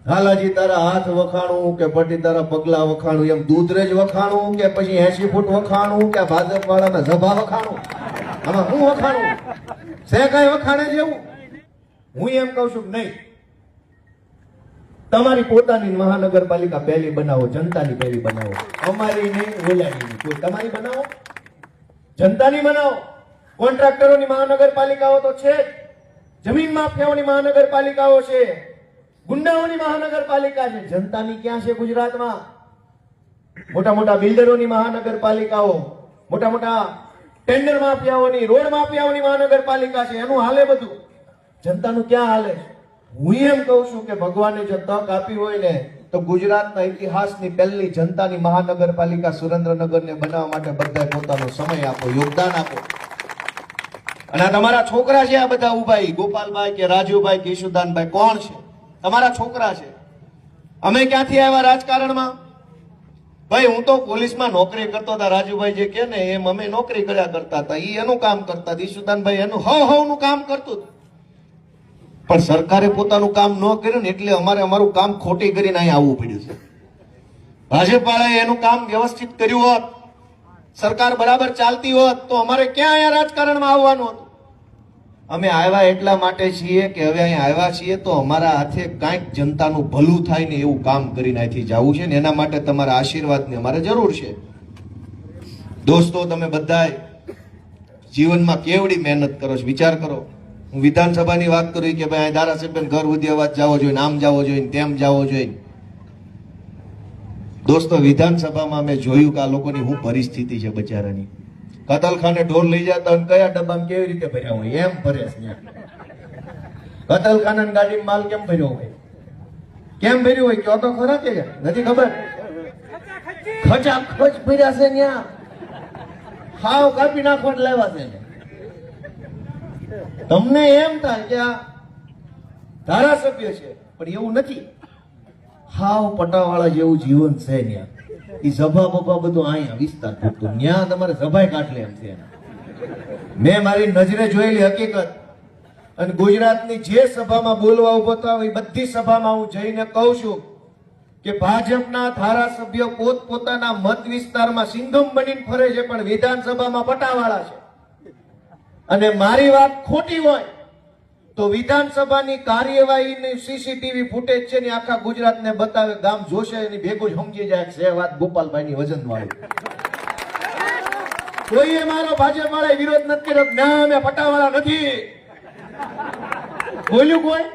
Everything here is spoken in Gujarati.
હાલાજી તારા હાથ વખાણું કે પટી તારા પગલા વખાણું, એમ દૂધરેજ વખાણું કે પછી 80 ફૂટ વખાણું કે ભાજપ વાળાના સભા વખાણું? આમાં હું વખાણું છે? કઈ વખાણે જેવું? હું એમ કઉ છું કે નહીં, તમારી પોતાની મહાનગરપાલિકા પહેલી બનાવો, જનતાની પહેલી બનાવો. અમારી નહીં, ઓલાની નહીં, કોઈ તમારી બનાવો, જનતાની બનાવો. કોન્ટ્રાક્ટરોની મહાનગરપાલિકાઓ તો છે જ, જમીન માફિયાઓની મહાનગરપાલિકાઓ છે, ગુંડાઓની મહાનગરપાલિકા છે. જનતાની ક્યાં છે ગુજરાતમાં? મોટા મોટા બિલ્ડરોની મહાનગરપાલિકાઓ, મોટા મોટા ટેન્ડર માફિયાઓની, રોડ માફિયાઓની મહાનગરપાલિકા છે. એનું હાલે બધું, જનતાનું ક્યાં હાલે? હું એમ કહું છું કે ભગવાને જો તક આપી હોય ને તો ગુજરાતના ઇતિહાસની પહેલી જનતાની મહાનગરપાલિકા સુરેન્દ્રનગરને બનાવવા માટે બધાએ પોતાનો સમય આપો, યોગદાન આપો. અને આ તમારા છોકરા છે, આ બધા ઉભા, ગોપાલભાઈ કે રાજુભાઈ કે ઈશુદાનભાઈ, કોણ છે? તમારા છોકરા છે. અમે ક્યાંથી આવ્યા રાજકારણમાં? ભાઈ હું તો પોલીસમાં નોકરી કરતો હતા, રાજુભાઈ જે કે ને એમ અમે નોકરી કર્યા કરતા હતા, એનું કામ કરતા હતા, ઈશુદાનભાઈ એનું નું કામ કરતું હતું. પણ સરકારે પોતાનું કામ ન કર્યું ને એટલે અમારે અમારું કામ ખોટી કરીને અહીં આવવું પડ્યું છે. ભાજપ વાળાએ એનું કામ વ્યવસ્થિત કર્યું હોત, સરકાર બરાબર ચાલતી હોત તો અમારે ક્યાં અહીંયા રાજકારણમાં આવવાનું હતું? અમે આવ્યા એટલા માટે છીએ કે હવે અહીંયા આવ્યા છીએ તો અમારા હાથે કાંઈક જનતાનું ભલું થાય ને એવું કામ કરીને અહીંથી જવું છે ને એના માટે તમારા આશીર્વાદની અમારે જરૂર છે. દોસ્તો, તમે બધાય જીવનમાં કેવડી મહેનત કરો છો, વિચાર કરો. હું વિધાનસભાની વાત કરું કે ભાઈ ધારાસભ્ય ઘર સુધી અવાજ જવો જોઈએ, આમ જવો જોઈએ, તેમ જવો જોઈએ. દોસ્તો, વિધાનસભામાં મેં જોયું કે આ લોકોની શું પરિસ્થિતિ છે બચારાની. કતલખાને ઢોર લઈ જતા હોય કયા ડબ્બામાં કેવી રીતે ભર્યા હોય એમ ભરે છે. કતલખાના ગાડીમાં માલ કેમ ભર્યો હોય, કેમ ભર્યું હોય કયો તો ખરા કે નથી ખબર? ખચા ખચ ભર્યા છે ત્યાં, હાવ કાપી નાખવા લેવા છે. તમને એમ થાય કે આ ધારાસભ્ય છે, પણ એવું નથી. હાવ પટાવાળા જેવું જીવન છે ત્યાં. એ સભા બભા બધું અહીંયા વિસ્તાર પૂરતું, ત્યાં તમારે સભાય કાઢલે એમ છે. મેં મારી નજરે જોયેલી હકીકત. અને ગુજરાતની જે સભામાં બોલવા ઉભો થતા એ બધી સભામાં હું જઈને કહું છું કે ભાજપના ધારાસભ્યો પોતપોતાના મત વિસ્તારમાં સિંઘમ બનીને ફરે છે, પણ વિધાનસભામાં પટાવાળા છે. અને મારી વાત ખોટી હોય તો વિધાનસભાની કાર્યવાહીની સીસીટીવી ફૂટેજ છે ને આખા ગુજરાતને બતાવે, ગામ જોશે એની ભેગું જ સમજી જાય છે વાત ગોપાલભાઈની વજન વાળી. કોઈએ મારો ભાજપ વાળા વિરોધ નથી કર્યો, ના અમે પટાવાળા નથી બોલ્યું કોઈ?